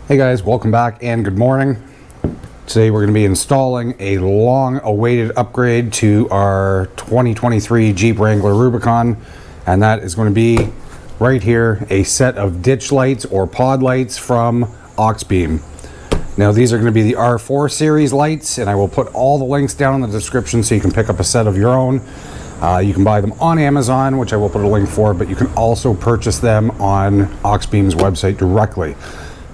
Hey guys, welcome back and good morning. Today we're going to be installing a long-awaited upgrade to our 2023 Jeep Wrangler Rubicon, and that is going to be right here, a set of ditch lights or pod lights from Oxbeam. Now these are going to be the R4 series lights, and I will put all the links down in the description so you can pick up a set of your own. You can buy them on Amazon, which I will put a link for, but you can also purchase them on Oxbeam's website directly.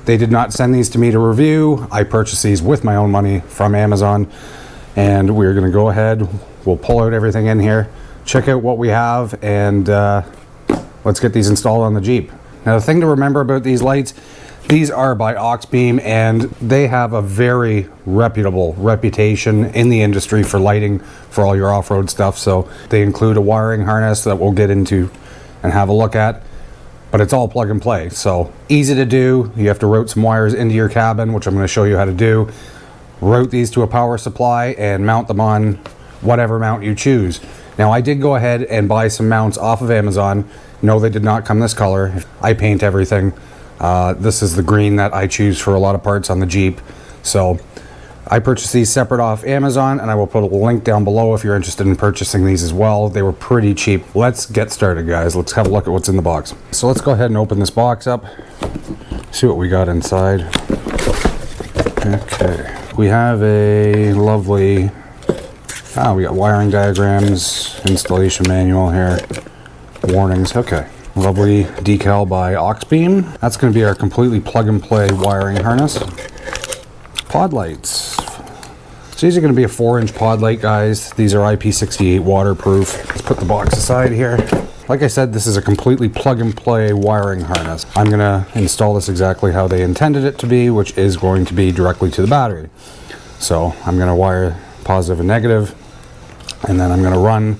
They did not send these to me to review. I purchased these with my own money from Amazon, and we're going to go ahead. We'll pull out everything in here, check out what we have, and let's get these installed on the Jeep. Now the thing to remember about these lights, these are by Oxbeam, and they have a very reputable reputation in the industry for lighting for all your off-road stuff. So they include a wiring harness that we'll get into and have a look at. But it's all plug and play, so easy to do. You have to route some wires into your cabin, which I'm going to show you how to do. Route these to a power supply and mount them on whatever mount you choose. Now I did go ahead and buy some mounts off of Amazon. No, they did not come this color. I paint everything. This is the green that I choose for a lot of parts on the Jeep. So I purchased these separate off Amazon, and I will put a link down below if you're interested in purchasing these as well. They were pretty cheap. Let's get started, guys. Let's have a look at what's in the box. So let's go ahead and open this box up, see what we got inside. Okay, we have a lovely, we got wiring diagrams, installation manual here, warnings. Okay, lovely decal by Oxbeam. That's going to be our completely plug and play wiring harness. Pod lights. So these are going to be a 4-inch pod light, guys. These are IP68 waterproof. Let's put the box aside here. Like I said, this is a completely plug and play wiring harness. I'm going to install this exactly how they intended it to be, which is going to be directly to the battery. So I'm going to wire positive and negative, and then I'm going to run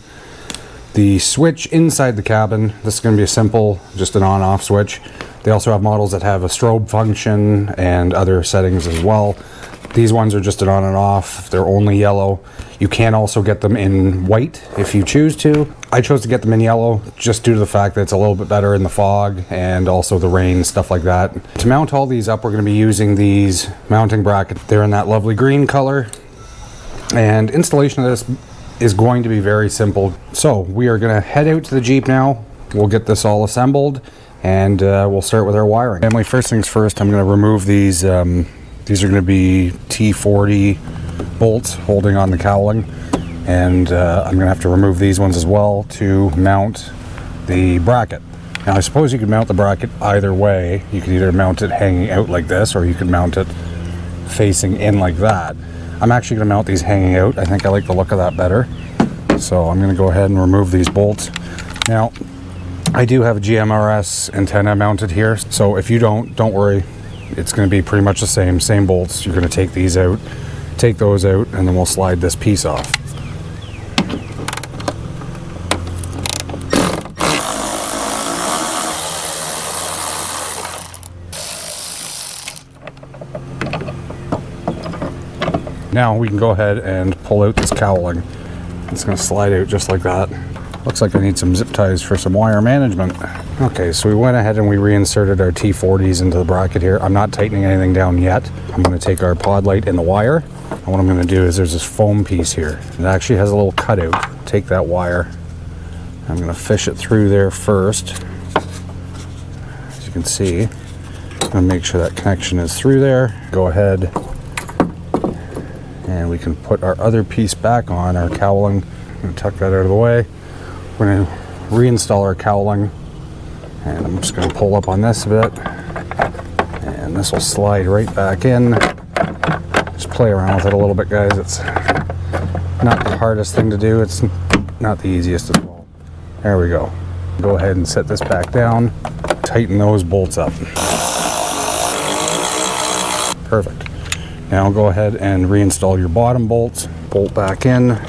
the switch inside the cabin. This is going to be a simple, just an on-off switch. They also have models that have a strobe function and other settings as well. These ones are just an on and off. They're only yellow. You can also get them in white if you choose to. I chose to get them in yellow just due to the fact that it's a little bit better in the fog and also the rain, stuff like that. To mount all these up, we're going to be using these mounting brackets. They're in that lovely green color. And installation of this is going to be very simple. So we are going to head out to the Jeep now. We'll get this all assembled, and we'll start with our wiring. Family, first things first, I'm going to remove these. These are going to be T40 bolts holding on the cowling, and I'm going to have to remove these ones as well to mount the bracket. Now I suppose you could mount the bracket either way. You could either mount it hanging out like this, or you could mount it facing in like that. I'm actually going to mount these hanging out. I think I like the look of that better. So I'm going to go ahead and remove these bolts. Now I do have a GMRS antenna mounted here, so if you don't worry. It's going to be pretty much the same bolts. You're going to take these out, take those out, and then we'll slide this piece off. Now we can go ahead and pull out this cowling. It's going to slide out just like that. Looks like I need some zip ties for some wire management. Okay, so we went ahead and we reinserted our T40s into the bracket here. I'm not tightening anything down yet. I'm going to take our pod light in the wire, and what I'm going to do is there's this foam piece here. It actually has a little cutout. Take that wire. I'm going to fish it through there first. As you can see, I'm going to make sure that connection is through there. Go ahead and we can put our other piece back on, our cowling. I'm going to tuck that out of the way. We're going to reinstall our cowling, and I'm just going to pull up on this a bit, and this will slide right back in. Just play around with it a little bit, guys. It's not the hardest thing to do. It's not the easiest as well. There we go. Go ahead and set this back down. Tighten those bolts up. Perfect. Now go ahead and reinstall your bottom bolts. Bolt back in.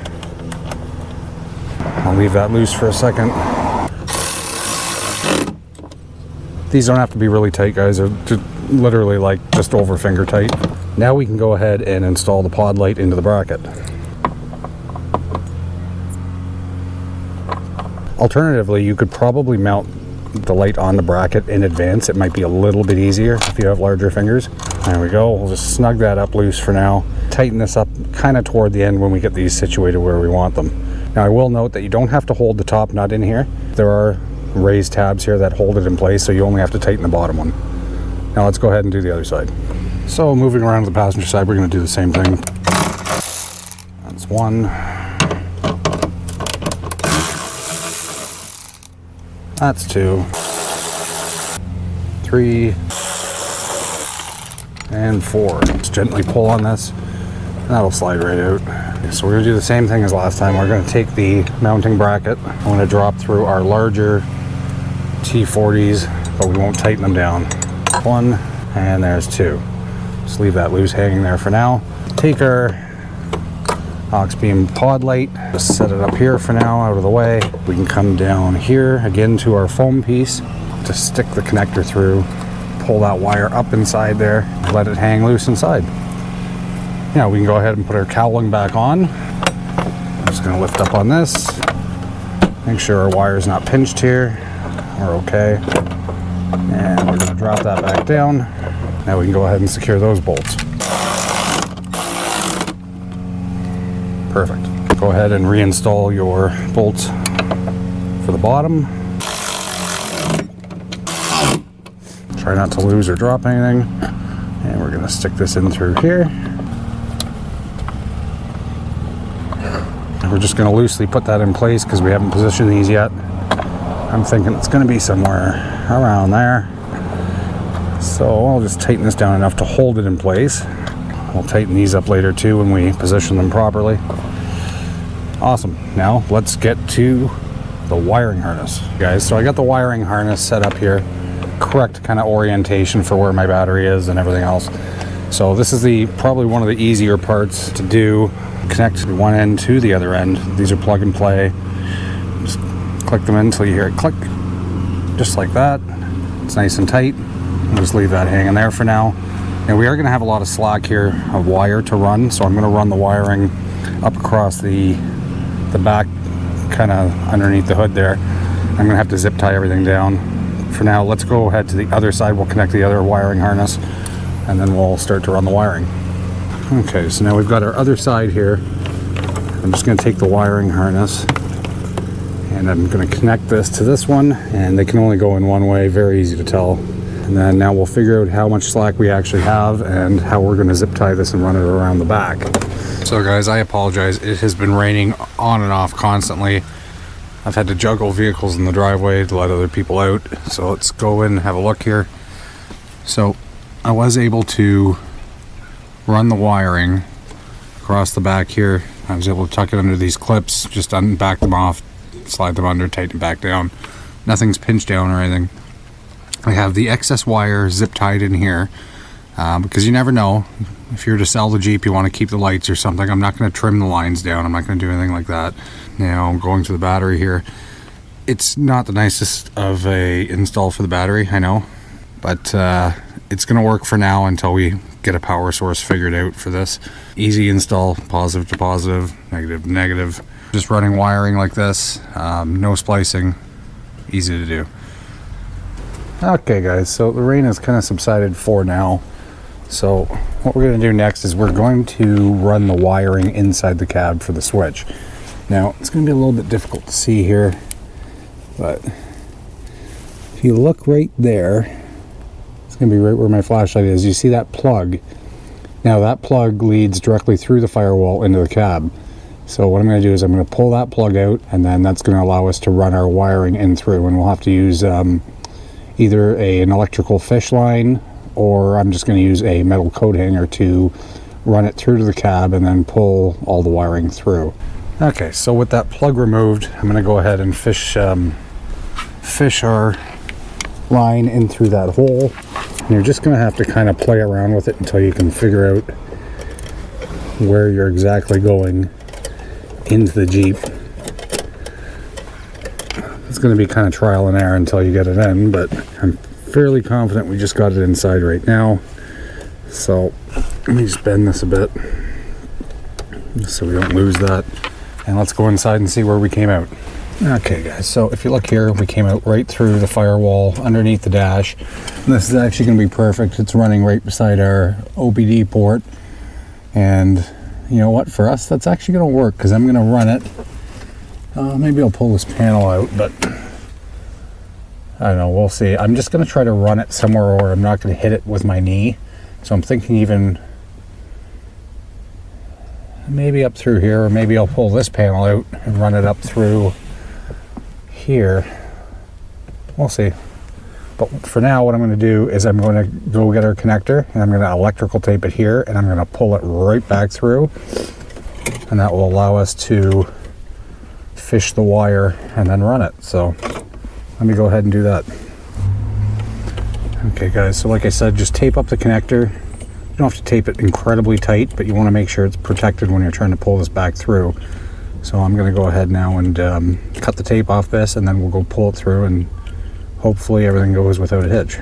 I'll leave that loose for a second. These don't have to be really tight, guys. They're just literally like just over finger tight. Now we can go ahead and install the pod light into the bracket. Alternatively, you could probably mount the light on the bracket in advance, it might be a little bit easier if you have larger fingers. There we go. We'll just snug that up loose for now. Tighten this up kind of toward the end when we get these situated where we want them. Now I will note that you don't have to hold the top nut in here. There are raised tabs here that hold it in place, so you only have to tighten the bottom one. Now let's go ahead and do the other side. So moving around to the passenger side, we're going to do the same thing. That's one. That's two. 3. And 4. Just gently pull on this, and that'll slide right out. Okay, so we're going to do the same thing as last time. We're going to take the mounting bracket. I'm going to drop through our larger T40s, but we won't tighten them down. 1, and there's 2. Just leave that loose hanging there for now. Take our aux beam pod light, just set it up here for now, out of the way. We can come down here again to our foam piece, just stick the connector through, pull that wire up inside there, let it hang loose inside. Now we can go ahead and put our cowling back on. I'm just going to lift up on this, make sure our wire's not pinched here. We're okay. And we're going to drop that back down. Now we can go ahead and secure those bolts. Perfect. Go ahead and reinstall your bolts for the bottom. Try not to lose or drop anything. And we're going to stick this in through here. And we're just going to loosely put that in place because we haven't positioned these yet. I'm thinking it's going to be somewhere around there. So I'll just tighten this down enough to hold it in place. We'll tighten these up later too when we position them properly. Awesome. Now let's get to the wiring harness, guys. So I got the wiring harness set up here, correct kind of orientation for where my battery is and everything else. So this is probably one of the easier parts to do. Connect one end to the other end. These are plug and play. Just click them in until you hear it click, just like that. It's nice and tight. I'll just leave that hanging there for now. And we are going to have a lot of slack here of wire to run, so I'm going to run the wiring up across the back, kind of underneath the hood there. I'm going to have to zip tie everything down. For now, let's go ahead to the other side. We'll connect the other wiring harness, and then we'll start to run the wiring. Okay, so now we've got our other side here. I'm just going to take the wiring harness, and I'm going to connect this to this one, and they can only go in one way, very easy to tell. And then now we'll figure out how much slack we actually have and how we're going to zip tie this and run it around the back. So guys, I apologize. It has been raining on and off constantly. I've had to juggle vehicles in the driveway to let other people out. So let's go in and have a look here. So I was able to run the wiring across the back here. I was able to tuck it under these clips, just back them off, slide them under, tighten it back down. Nothing's pinched down or anything. I have the excess wire zip tied in here because you never know. If you're to sell the Jeep, you want to keep the lights or something. I'm not going to trim the lines down. I'm not going to do anything like that. Now I'm going to the battery here. It's not the nicest of a install for the battery, I know, but it's going to work for now until we get a power source figured out for this. Easy install, positive to positive, negative to negative. Just running wiring like this, no splicing, easy to do. Okay guys, so the rain has kind of subsided for now. So what we're going to do next is we're going to run the wiring inside the cab for the switch. Now it's going to be a little bit difficult to see here, but if you look right there, it's going to be right where my flashlight is. You see that plug? Now that plug leads directly through the firewall into the cab. So what I'm going to do is I'm going to pull that plug out, and then that's going to allow us to run our wiring in through, and we'll have to use either an electrical fish line, or I'm just going to use a metal coat hanger to run it through to the cab and then pull all the wiring through. Okay, so with that plug removed, I'm going to go ahead and fish our line in through that hole. And you're just going to have to kind of play around with it until you can figure out where you're exactly going into the Jeep. It's going to be kind of trial and error until you get it in, but I'm fairly confident we just got it inside right now. So let me just bend this a bit so we don't lose that, and let's go inside and see where we came out. Okay guys, so if you look here, we came out right through the firewall underneath the dash. And this is actually going to be perfect. It's running right beside our OBD port. And you know what, for us that's actually going to work, because I'm going to run it. Maybe I'll pull this panel out, but I don't know, we'll see. I'm just going to try to run it somewhere where I'm not going to hit it with my knee. So I'm thinking even maybe up through here, or maybe I'll pull this panel out and run it up through here. We'll see. But for now, what I'm going to do is I'm going to go get our connector, and I'm going to electrical tape it here, and I'm going to pull it right back through, and that will allow us to fish the wire and then run it. So let me go ahead and do that. Okay guys, so like I said, just tape up the connector. You don't have to tape it incredibly tight, but you want to make sure it's protected when you're trying to pull this back through. So I'm going to go ahead now and cut the tape off this, and then we'll go pull it through, and hopefully everything goes without a hitch.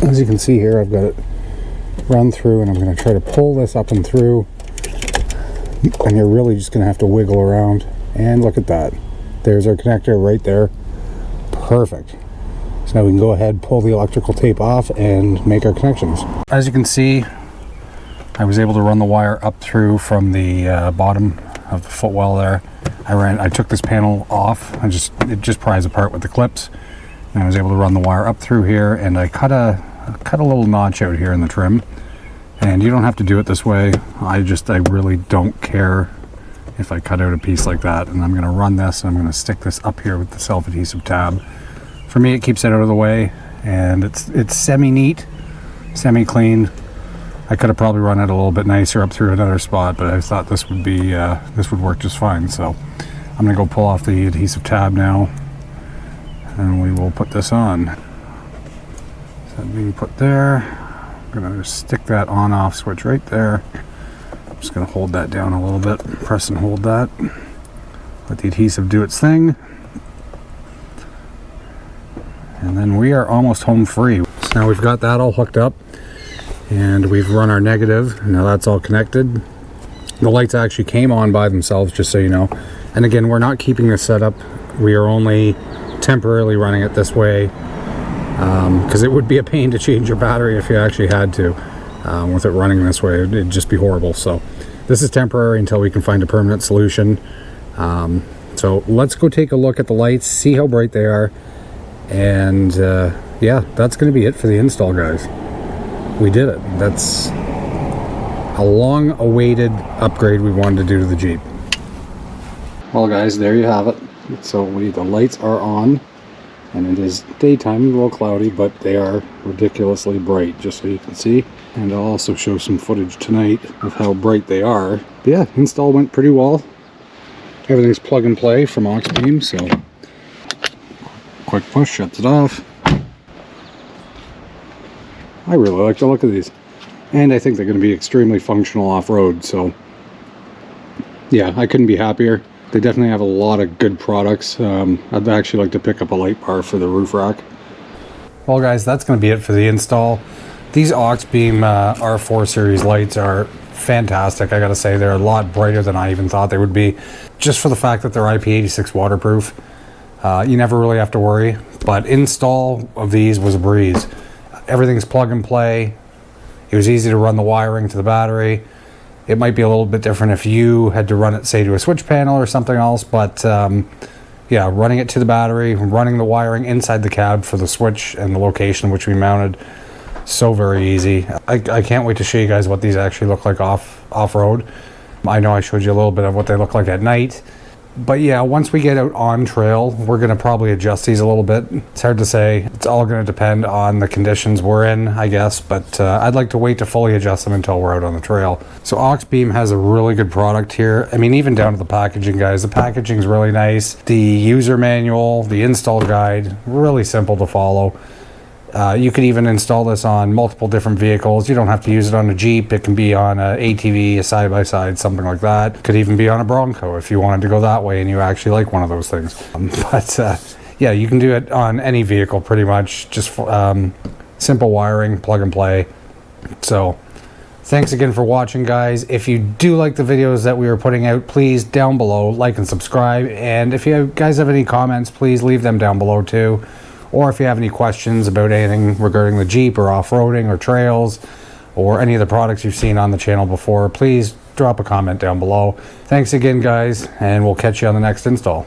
As you can see here, I've got it run through, and I'm going to try to pull this up and through, and you're really just going to have to wiggle around. And look at that, there's our connector right there. Perfect. So now we can go ahead, pull the electrical tape off, and make our connections. As you can see, I was able to run the wire up through from the bottom of the footwell there. I took this panel off. It just pries apart with the clips, and I was able to run the wire up through here, and I cut a little notch out here in the trim. And you don't have to do it this way. I really don't care if I cut out a piece like that. And I'm going to run this, and I'm going to stick this up here with the self-adhesive tab. For me, it keeps it out of the way, and it's semi-neat, semi-clean. I could have probably run it a little bit nicer up through another spot, but I thought this would be this would work just fine. So I'm going to go pull off the adhesive tab now, and we will put this on. So that being put there, I'm going to just stick that on-off switch right there. I'm just going to hold that down a little bit, press and hold that. Let the adhesive do its thing. And then we are almost home free. So now we've got that all hooked up, and we've run our negative. Now that's all connected. The lights actually came on by themselves, just so you know. And again, we're not keeping this set up. We are only temporarily running it this way, because it would be a pain to change your battery if you actually had to. With it running this way, it'd just be horrible. So this is temporary until we can find a permanent solution. So let's go take a look at the lights, see how bright they are. And yeah, that's going to be it for the install, guys. We did it. That's a long-awaited upgrade we wanted to do to the Jeep. Well, guys, there you have it. So the lights are on, and it is daytime, a little cloudy, but they are ridiculously bright, just so you can see. And I'll also show some footage tonight of how bright they are. But yeah, install went pretty well. Everything's plug and play from Oxbeam, so quick push shuts it off. I really like the look of these, and I think they're going to be extremely functional off-road. So yeah, I couldn't be happier. They definitely have a lot of good products. I'd actually like to pick up a light bar for the roof rack. Well guys, that's going to be it for the install. These Oxbeam R4 series lights are fantastic. I gotta say, they're a lot brighter than I even thought they would be, just for the fact that they're IP86 waterproof. You never really have to worry, but install of these was a breeze. Everything's plug and play. It was easy to run the wiring to the battery. It might be a little bit different if you had to run it, say, to a switch panel or something else, but yeah, running it to the battery, running the wiring inside the cab for the switch and the location which we mounted, so very easy. I can't wait to show you guys what these actually look like off-road. I know I showed you a little bit of what they look like at night. But yeah, once we get out on trail, we're going to probably adjust these a little bit. It's hard to say. It's all going to depend on the conditions we're in, I guess. But I'd like to wait to fully adjust them until we're out on the trail. So Oxbeam has a really good product here. I mean, even down to the packaging, guys. The packaging's really nice. The user manual, the install guide, really simple to follow. You could even install this on multiple different vehicles. You don't have to use it on a Jeep. It can be on an ATV, a side-by-side, something like that. Could even be on a Bronco if you wanted to go that way and you actually like one of those things. Yeah, you can do it on any vehicle pretty much. Just simple wiring, plug and play. So Thanks again for watching, guys. If you do like the videos that we are putting out, please down below like and subscribe. And if you guys have any comments, please leave them down below too. Or if you have any questions about anything regarding the Jeep or off-roading or trails or any of the products you've seen on the channel before, please drop a comment down below. Thanks again, guys, and we'll catch you on the next install.